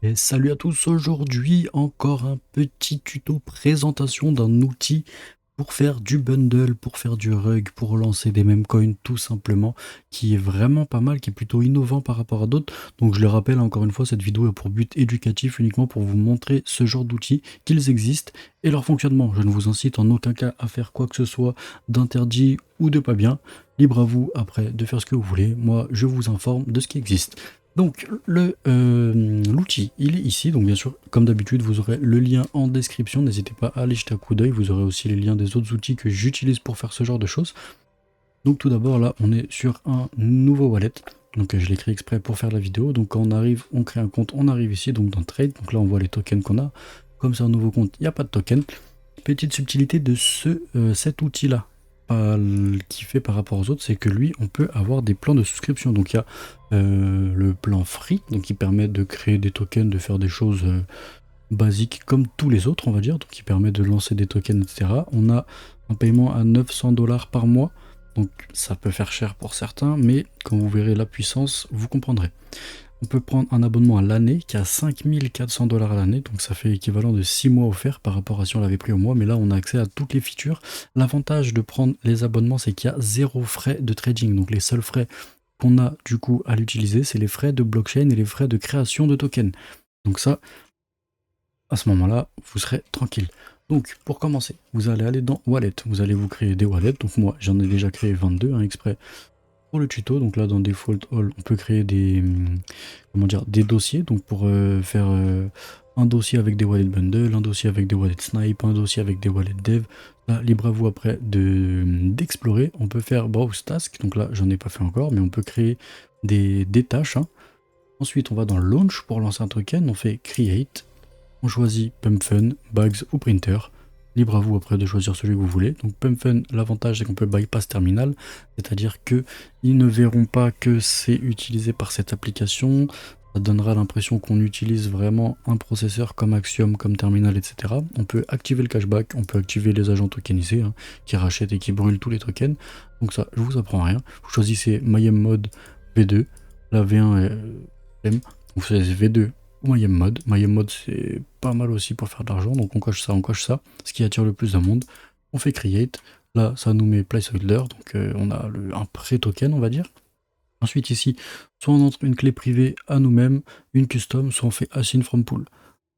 Et salut à tous, aujourd'hui encore un petit tuto présentation d'un outil pour faire du bundle, pour faire du rug, pour lancer des meme coins tout simplement, qui est vraiment pas mal, qui est plutôt innovant par rapport à d'autres. Donc je le rappelle encore une fois, cette vidéo est pour but éducatif uniquement pour vous montrer ce genre d'outils, qu'ils existent et leur fonctionnement. Je ne vous incite en aucun cas à faire quoi que ce soit d'interdit ou de pas bien. Libre à vous après de faire ce que vous voulez. Moi je vous informe de ce qui existe. Donc l'outil, il est ici, donc bien sûr, comme d'habitude, vous aurez le lien en description, n'hésitez pas à aller jeter un coup d'œil, vous aurez aussi les liens des autres outils que j'utilise pour faire ce genre de choses. Donc tout d'abord, là, on est sur un nouveau wallet, donc je l'ai créé exprès pour faire la vidéo, donc quand on arrive, on crée un compte, on arrive ici, donc dans Trade, donc là on voit les tokens qu'on a, comme c'est un nouveau compte, il n'y a pas de token. Petite subtilité de cet outil-là, qui fait par rapport aux autres, c'est que lui, on peut avoir des plans de souscription. Donc il y a le plan free, donc qui permet de créer des tokens, de faire des choses basiques comme tous les autres, on va dire, donc qui permet de lancer des tokens, etc. On a un paiement à 900 $ par mois, donc ça peut faire cher pour certains, mais quand vous verrez la puissance, vous comprendrez. On peut prendre un abonnement à l'année qui a 5400 $ à l'année, donc ça fait l'équivalent de 6 mois offerts par rapport à si on l'avait pris au mois, mais là on a accès à toutes les features. L'avantage de prendre les abonnements, c'est qu'il y a zéro frais de trading, donc les seuls frais qu'on a du coup à l'utiliser, c'est les frais de blockchain et les frais de création de tokens. Donc ça, à ce moment-là, vous serez tranquille. Donc pour commencer, vous allez aller dans Wallet, vous allez vous créer des wallets, donc moi j'en ai déjà créé 22 exprès pour le tuto. Donc là dans Default All, on peut créer des, comment dire, des dossiers, donc pour faire un dossier avec des wallet bundle, un dossier avec des wallet snipe, un dossier avec des wallet dev. Là, libre à vous après d'explorer. On peut faire browse task, donc là j'en ai pas fait encore, mais on peut créer des tâches. Ensuite on va dans launch pour lancer un token, on fait create, on choisit pump fun, bags ou printer. Libre à vous après de choisir celui que vous voulez. Donc pump fun, l'avantage c'est qu'on peut bypass terminal, c'est-à-dire que ils ne verront pas que c'est utilisé par cette application. Ça donnera l'impression qu'on utilise vraiment un processeur comme Axiom, comme Terminal, etc. On peut activer le cashback, on peut activer les agents tokenisés qui rachètent et qui brûlent tous les tokens. Donc ça, je vous apprends rien. Vous choisissez MyM Mode V2, la V1 est M. Vous choisissez V2 ou MyM Mode. MyM Mode c'est pas mal aussi pour faire de l'argent, donc on coche ça, ce qui attire le plus de monde. On fait Create, là ça nous met Placeholder, donc on a un pré-token on va dire. Ensuite ici, soit on entre une clé privée à nous-mêmes, une custom, soit on fait assign from pool.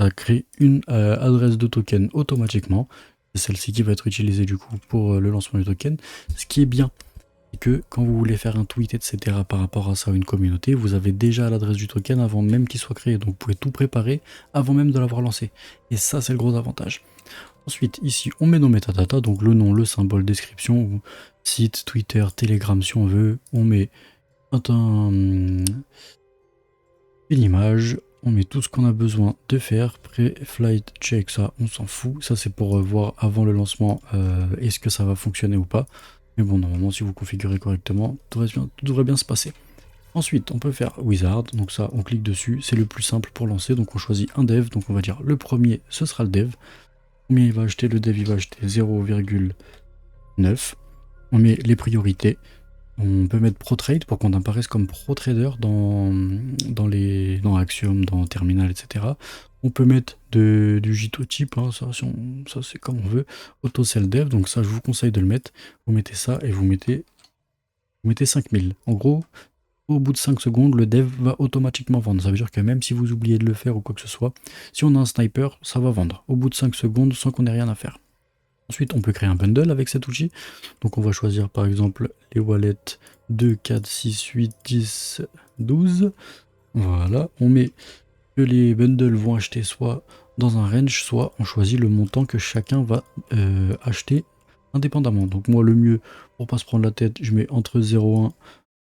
Ça crée une adresse de token automatiquement. C'est celle-ci qui va être utilisée du coup pour le lancement du token. Ce qui est bien, c'est que quand vous voulez faire un tweet, etc. par rapport à ça ou une communauté, vous avez déjà l'adresse du token avant même qu'il soit créé. Donc vous pouvez tout préparer avant même de l'avoir lancé. Et ça, c'est le gros avantage. Ensuite, ici, on met nos metadata, donc le nom, le symbole, description, ou site, Twitter, Telegram si on veut. On met une image, on met tout ce qu'on a besoin de faire, pré-flight check, ça on s'en fout, ça c'est pour voir avant le lancement est-ce que ça va fonctionner ou pas, mais bon normalement si vous configurez correctement, tout devrait bien se passer. Ensuite on peut faire wizard, donc ça on clique dessus, c'est le plus simple pour lancer, donc on choisit un dev, donc on va dire le premier ce sera le dev, combien il va acheter, le dev il va acheter 0,9, on met les priorités. On peut mettre ProTrade pour qu'on apparaisse comme ProTrader dans Axiom, dans Terminal, etc. On peut mettre du JIT type, ça, ça c'est comme on veut. Auto Sell Dev, donc ça je vous conseille de le mettre. Vous mettez ça et vous mettez 5000. En gros, au bout de 5 secondes, le dev va automatiquement vendre. Ça veut dire que même si vous oubliez de le faire ou quoi que ce soit, si on a un sniper, ça va vendre. Au bout de 5 secondes, sans qu'on ait rien à faire. Ensuite, on peut créer un bundle avec cet outil. Donc on va choisir par exemple les wallets 2, 4, 6, 8, 10, 12. Voilà, on met que les bundles vont acheter soit dans un range, soit on choisit le montant que chacun va acheter indépendamment. Donc moi le mieux, pour pas se prendre la tête, je mets entre 0,1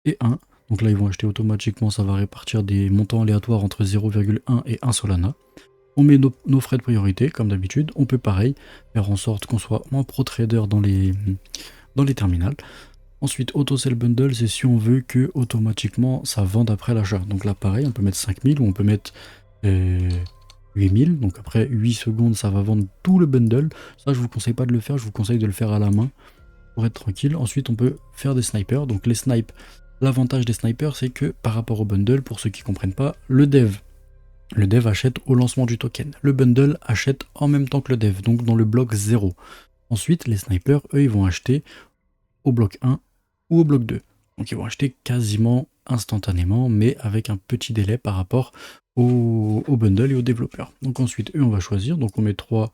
et 1. Donc là ils vont acheter automatiquement, ça va répartir des montants aléatoires entre 0,1 et 1 Solana. On met nos frais de priorité, comme d'habitude. On peut pareil, faire en sorte qu'on soit en pro trader dans les terminals. Ensuite, auto sell bundle, c'est si on veut que automatiquement ça vende après l'achat. Donc là, pareil, on peut mettre 5000 ou on peut mettre 8000. Donc après 8 secondes, ça va vendre tout le bundle. Ça, je vous conseille pas de le faire, je vous conseille de le faire à la main pour être tranquille. Ensuite, on peut faire des snipers. Donc les snipes, l'avantage des snipers, c'est que par rapport au bundle, pour ceux qui comprennent pas, le dev le dev achète au lancement du token. Le bundle achète en même temps que le dev, donc dans le bloc 0. Ensuite, les snipers, eux, ils vont acheter au bloc 1 ou au bloc 2. Donc ils vont acheter quasiment instantanément, mais avec un petit délai par rapport au bundle et aux développeurs. Donc ensuite, eux, on va choisir. Donc on met 3,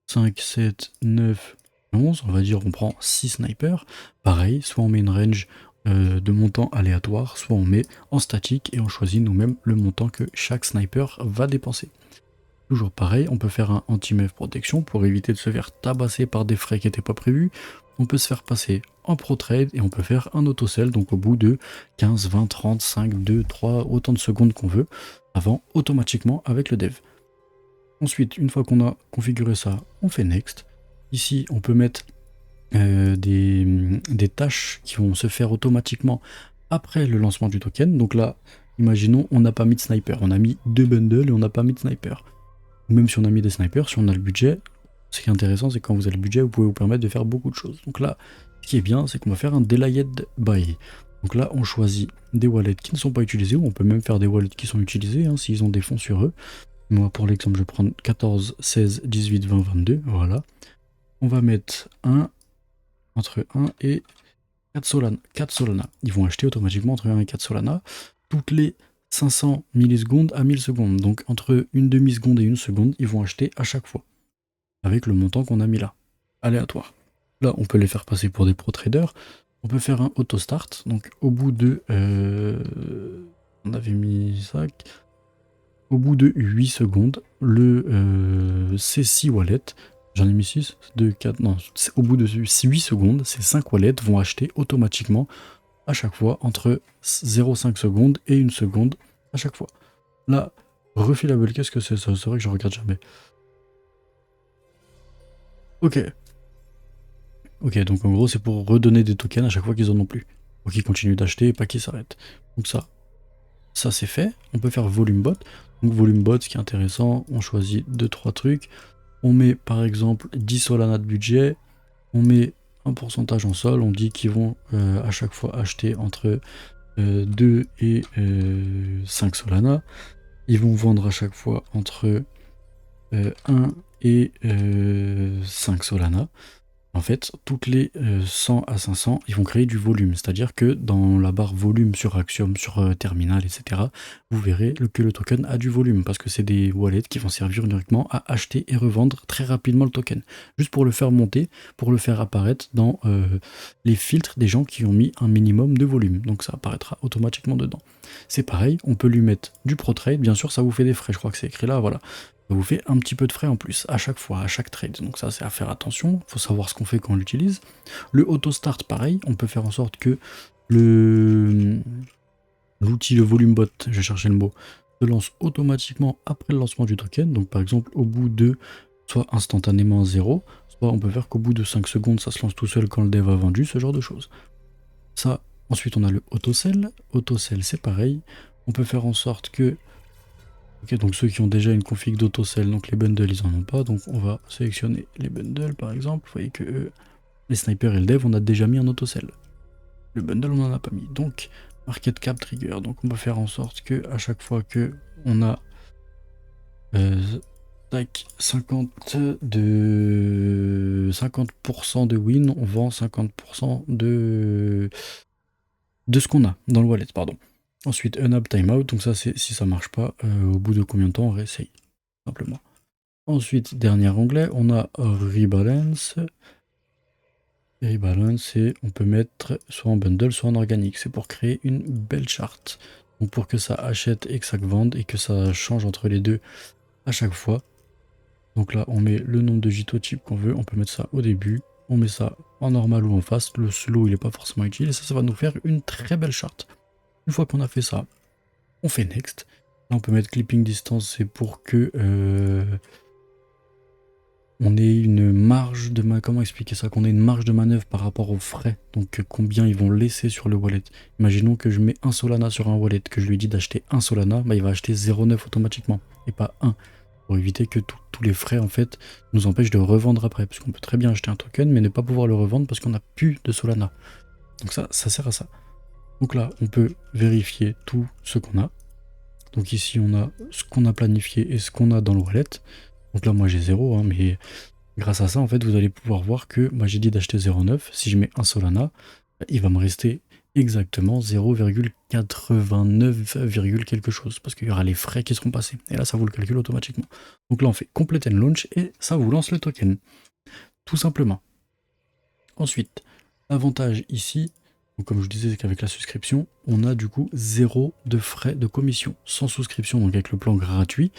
5, 7, 9, 11. On va dire on prend 6 snipers. Pareil, soit on met une range de montant aléatoire, soit on met en statique et on choisit nous-mêmes le montant que chaque sniper va dépenser. Toujours pareil, on peut faire un anti-mev protection pour éviter de se faire tabasser par des frais qui n'étaient pas prévus. On peut se faire passer en pro trade et on peut faire un auto-sell, donc au bout de 15, 20, 30, 5, 2, 3, autant de secondes qu'on veut, avant automatiquement avec le dev. Ensuite, une fois qu'on a configuré ça, on fait next. Ici, on peut mettre des tâches qui vont se faire automatiquement après le lancement du token. Donc là, imaginons, on n'a pas mis de sniper, on a mis 2 bundles et on n'a pas mis de sniper. Même si on a mis des snipers, si on a le budget, ce qui est intéressant, c'est que quand vous avez le budget, vous pouvez vous permettre de faire beaucoup de choses. Donc là, ce qui est bien, c'est qu'on va faire un delayed buy. Donc là, on choisit des wallets qui ne sont pas utilisés, ou on peut même faire des wallets qui sont utilisés, hein, s'ils ont des fonds sur eux. Moi, pour l'exemple, je vais prendre 14, 16, 18, 20, 22, voilà. On va mettre entre 1 et 4 Solana. 4 Solana. Ils vont acheter automatiquement entre 1 et 4 Solana toutes les 500 millisecondes à 1000 secondes. Donc entre une demi-seconde et une seconde, ils vont acheter à chaque fois. Avec le montant qu'on a mis là. Aléatoire. Là, on peut les faire passer pour des pro traders. On peut faire un auto start. Donc au bout de... on avait mis ça. Au bout de 8 secondes, le C6 wallet, j'en ai mis 6, 2, 4, non, au bout de 8 secondes, ces 5 wallets vont acheter automatiquement à chaque fois entre 0,5 secondes et 1 seconde à chaque fois. Là, refillable, qu'est-ce que c'est ça? C'est vrai que je regarde jamais. Ok. Ok, donc en gros, c'est pour redonner des tokens à chaque fois qu'ils en ont plus. Pour qu'ils continuent d'acheter et pas qu'ils s'arrêtent. Donc ça c'est fait. On peut faire volume bot. Donc volume bot, ce qui est intéressant, on choisit 2-3 trucs. On met par exemple 10 Solana de budget. On met un pourcentage en sol. On dit qu'ils vont à chaque fois acheter entre 2 et 5 Solana. Ils vont vendre à chaque fois entre 1 et 5 Solana. En fait, toutes les 100 à 500, ils vont créer du volume. C'est-à-dire que dans la barre volume sur Axiom, sur Terminal, etc., vous verrez que le token a du volume, parce que c'est des wallets qui vont servir uniquement à acheter et revendre très rapidement le token. Juste pour le faire monter, pour le faire apparaître dans les filtres des gens qui ont mis un minimum de volume. Donc ça apparaîtra automatiquement dedans. C'est pareil, on peut lui mettre du pro trade. Bien sûr, ça vous fait des frais. Je crois que c'est écrit là, voilà. Ça vous fait un petit peu de frais en plus, à chaque fois, à chaque trade. Donc ça, c'est à faire attention. Il faut savoir ce qu'on fait quand on l'utilise. Le auto-start, pareil. On peut faire en sorte que l'outil, le volume bot, j'ai cherché le mot, se lance automatiquement après le lancement du token. Donc par exemple, au bout de, soit instantanément 0, soit on peut faire qu'au bout de 5 secondes, ça se lance tout seul quand le dev a vendu, ce genre de choses. Ça, ensuite, on a le auto-sell. Auto-sell, c'est pareil. On peut faire en sorte que... Ok, donc ceux qui ont déjà une config d'auto-sell, donc les bundles, ils en ont pas. Donc on va sélectionner les bundles, par exemple. Vous voyez que les snipers et le dev, on a déjà mis un auto-sell. Le bundle, on n'en a pas mis. Donc, market cap trigger. Donc on va faire en sorte que à chaque fois que on a 50% de win, on vend 50% de ce qu'on a dans le wallet, pardon. Ensuite, unab timeout, donc ça c'est si ça marche pas, au bout de combien de temps on réessaye, simplement. Ensuite, dernier onglet, on a rebalance. Rebalance, et on peut mettre soit en bundle, soit en organique. C'est pour créer une belle charte. Donc pour que ça achète et que ça vende et que ça change entre les deux à chaque fois. Donc là, on met le nombre de JITO type qu'on veut. On peut mettre ça au début. On met ça en normal ou en fast. Le slow, il n'est pas forcément utile. Et ça va nous faire une très belle charte. Une fois qu'on a fait ça, on fait next. Là, on peut mettre clipping distance. C'est pour que on ait une marge de manœuvre. Comment expliquer ça? Qu'on ait une marge de manœuvre par rapport aux frais. Donc combien ils vont laisser sur le wallet. Imaginons que je mets un Solana sur un wallet, que je lui dis d'acheter un Solana, bah, il va acheter 0,9 automatiquement et pas 1. Pour éviter que tous les frais en fait nous empêchent de revendre après. Parce qu'on peut très bien acheter un token mais ne pas pouvoir le revendre parce qu'on n'a plus de Solana. Donc ça sert à ça. Donc là on peut vérifier tout ce qu'on a. Donc ici on a ce qu'on a planifié et ce qu'on a dans le wallet. Donc là moi j'ai 0, hein, mais grâce à ça en fait vous allez pouvoir voir que moi j'ai dit d'acheter 0,9. Si je mets un Solana, il va me rester exactement 0,89, quelque chose, parce qu'il y aura les frais qui seront passés. Et là ça vous le calcule automatiquement. Donc là on fait complete and launch et ça vous lance le token. Tout simplement. Ensuite, avantage ici, donc comme je vous disais, c'est qu'avec la souscription, on a du coup 0 de frais de commission. Sans souscription, donc avec le plan gratuit,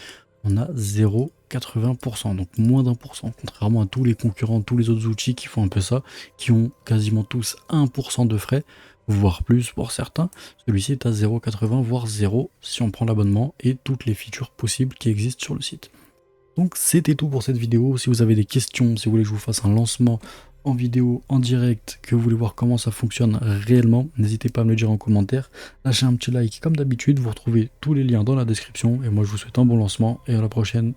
on a 0,80%, donc moins d'1%, contrairement à tous les concurrents, tous les autres outils qui font un peu ça, qui ont quasiment tous 1% de frais, voire plus pour certains. Celui-ci est à 0,80, voire 0 si on prend l'abonnement et toutes les features possibles qui existent sur le site. Donc c'était tout pour cette vidéo. Si vous avez des questions, si vous voulez que je vous fasse un lancement en vidéo, en direct, que vous voulez voir comment ça fonctionne réellement, n'hésitez pas à me le dire en commentaire. Lâchez un petit like comme d'habitude, vous retrouvez tous les liens dans la description. Et moi je vous souhaite un bon lancement et à la prochaine.